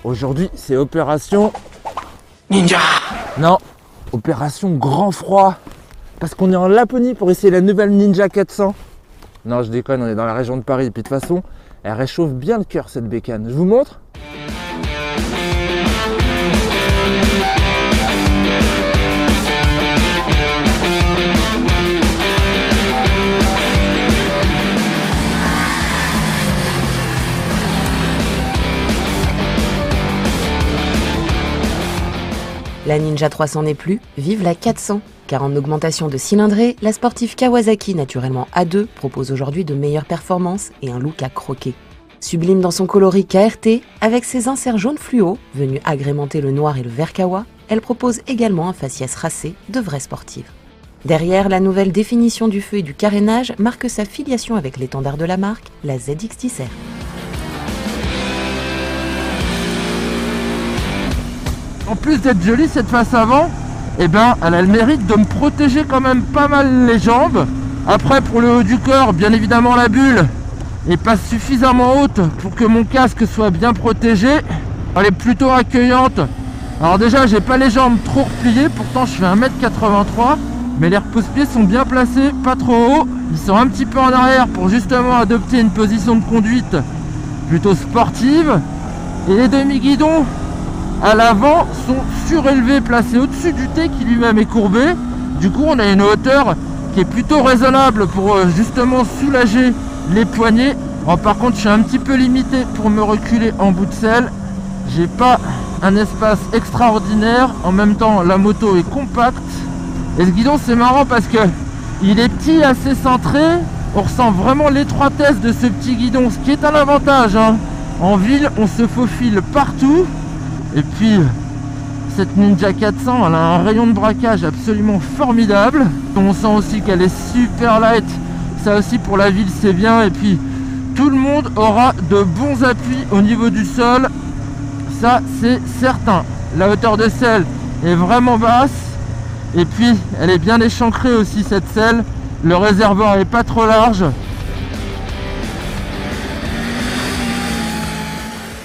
Aujourd'hui, c'est opération... Ninja. Non, opération grand froid. Parce qu'on est en Laponie pour essayer la nouvelle Ninja 400. Non, je déconne, on est dans la région de Paris. Et puis de toute façon, elle réchauffe bien le cœur, cette bécane. Je vous montre ? La Ninja 300 n'est plus, vive la 400. Car en augmentation de cylindrée, la sportive Kawasaki, naturellement A2, propose aujourd'hui de meilleures performances et un look à croquer. Sublime dans son coloris KRT, avec ses inserts jaunes fluo, venus agrémenter le noir et le vert kawa, elle propose également un faciès racé de vraie sportive. Derrière, la nouvelle définition du feu et du carénage marque sa filiation avec l'étendard de la marque, la ZX10R. En plus d'être jolie cette face avant, elle a le mérite de me protéger quand même pas mal les jambes. Après, pour le haut du corps, bien évidemment la bulle est pas suffisamment haute pour que mon casque soit bien protégé. Elle est plutôt accueillante. Alors déjà, j'ai pas les jambes trop repliées, pourtant je fais 1m83, mais les repose-pieds sont bien placés, pas trop haut. Ils sont un petit peu en arrière pour justement adopter une position de conduite plutôt sportive. Et les demi-guidons à l'avant sont surélevés, placés au-dessus du thé qui lui-même est courbé. Du coup, on a une hauteur qui est plutôt raisonnable pour justement soulager les poignets. Alors, par contre, je suis un petit peu limité pour me reculer en bout de selle. J'ai pas un espace extraordinaire. En même temps, la moto est compacte. Et ce guidon, c'est marrant parce que il est petit, assez centré. On ressent vraiment l'étroitesse de ce petit guidon, ce qui est un avantage, hein. En ville, on se faufile partout. Et puis, cette Ninja 400, elle a un rayon de braquage absolument formidable. On sent aussi qu'elle est super light. Ça aussi, pour la ville, c'est bien. Et puis, tout le monde aura de bons appuis au niveau du sol. Ça, c'est certain. La hauteur de selle est vraiment basse. Et puis, elle est bien échancrée aussi, cette selle. Le réservoir est pas trop large.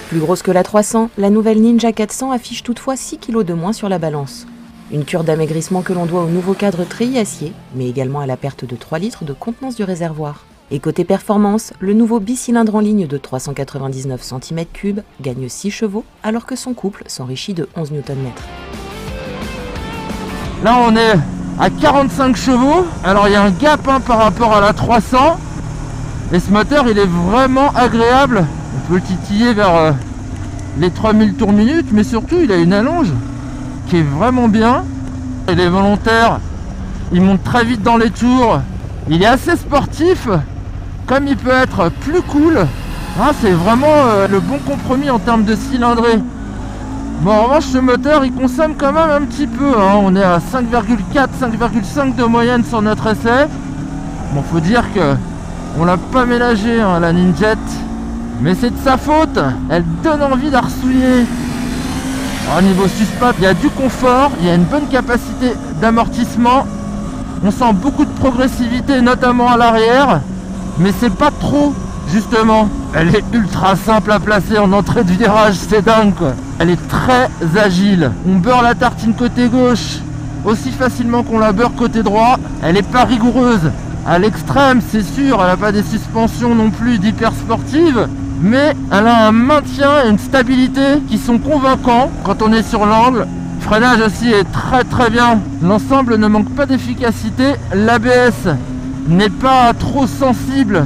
Plus grosse que la 300, la nouvelle Ninja 400 affiche toutefois 6 kg de moins sur la balance. Une cure d'amaigrissement que l'on doit au nouveau cadre treillis acier, mais également à la perte de 3 litres de contenance du réservoir. Et côté performance, le nouveau bicylindre en ligne de 399 cm3 gagne 6 chevaux, alors que son couple s'enrichit de 11 Nm. Là, on est à 45 chevaux. Alors, il y a un gap par rapport à la 300. Et ce moteur, il est vraiment agréable. On peut le titiller vers les 3000 tours minute, mais surtout il a une allonge qui est vraiment bien. Il est volontaire, il monte très vite dans les tours, il est assez sportif, comme il peut être plus cool. Ah, c'est vraiment le bon compromis en termes de cylindrée. Bon, en revanche, ce moteur il consomme quand même un petit peu, hein. On est à 5,4, 5,5 de moyenne sur notre essai. Bon, faut dire que on l'a pas ménagé, hein, la Ninjet. Mais c'est de sa faute, elle donne envie d'arsouiller. Au niveau suspat, il y a du confort, il y a une bonne capacité d'amortissement. On sent beaucoup de progressivité, notamment à l'arrière. Mais c'est pas trop, justement. Elle est ultra simple à placer en entrée de virage, c'est dingue quoi. Elle est très agile. On beurre la tartine côté gauche aussi facilement qu'on la beurre côté droit. Elle est pas rigoureuse. À l'extrême, c'est sûr, elle n'a pas des suspensions non plus d'hyper sportives. Mais elle a un maintien et une stabilité qui sont convaincants quand on est sur l'angle. Le freinage aussi est très très bien. L'ensemble ne manque pas d'efficacité. L'ABS n'est pas trop sensible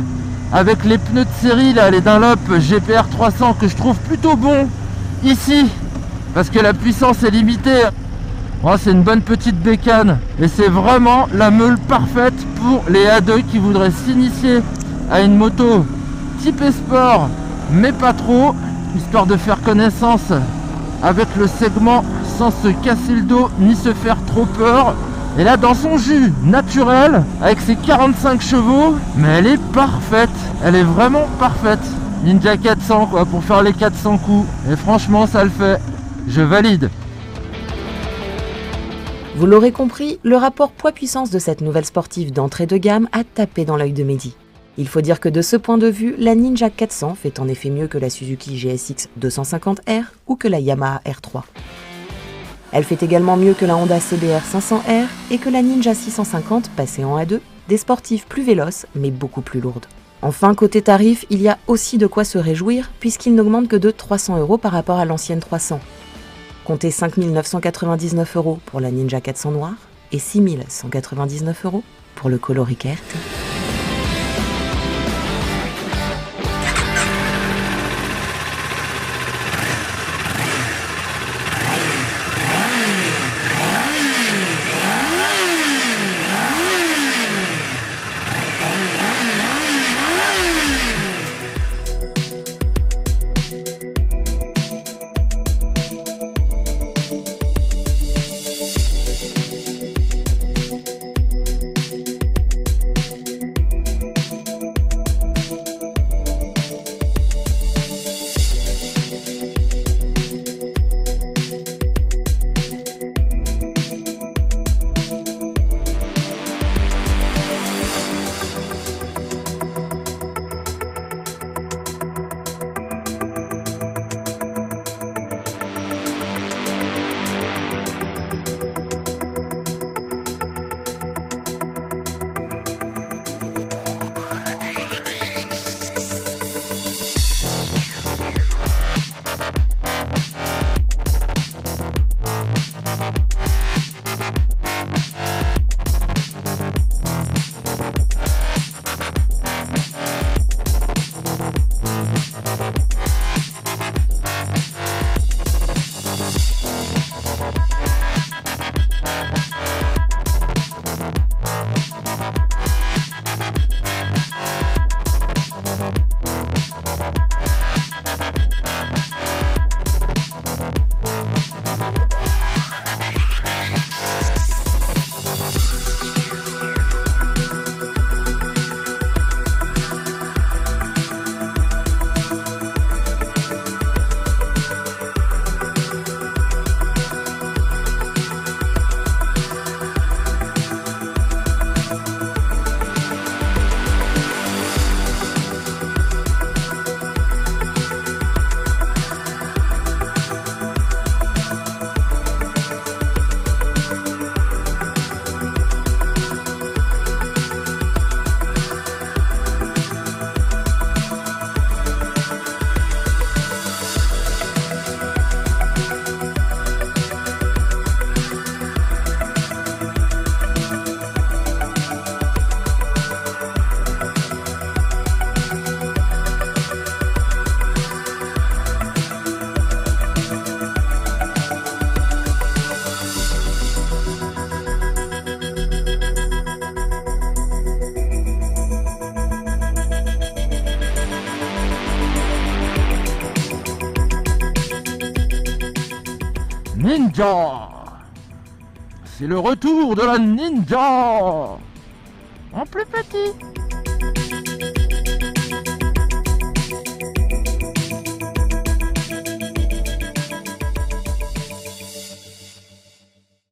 avec les pneus de série, là, les Dunlop GPR 300 que je trouve plutôt bons ici. Parce que la puissance est limitée. Oh, c'est une bonne petite bécane. Et c'est vraiment la meule parfaite pour les A2 qui voudraient s'initier à une moto type sport, mais pas trop, histoire de faire connaissance avec le segment sans se casser le dos ni se faire trop peur. Et là, dans son jus naturel, avec ses 45 chevaux, mais elle est parfaite, elle est vraiment parfaite. Ninja 400 quoi, pour faire les 400 coups. Et franchement, ça le fait, je valide. Vous l'aurez compris, le rapport poids-puissance de cette nouvelle sportive d'entrée de gamme a tapé dans l'œil de Mehdi. Il faut dire que de ce point de vue, la Ninja 400 fait en effet mieux que la Suzuki GSX 250R ou que la Yamaha R3. Elle fait également mieux que la Honda CBR 500R et que la Ninja 650 passée en A2, des sportives plus véloces mais beaucoup plus lourdes. Enfin, côté tarif, il y a aussi de quoi se réjouir puisqu'il n'augmente que de 300 € par rapport à l'ancienne 300. Comptez 5 999 € pour la Ninja 400 noire et 6 199 € pour le Colorica RT. Ninja! C'est le retour de la Ninja! En plus petit!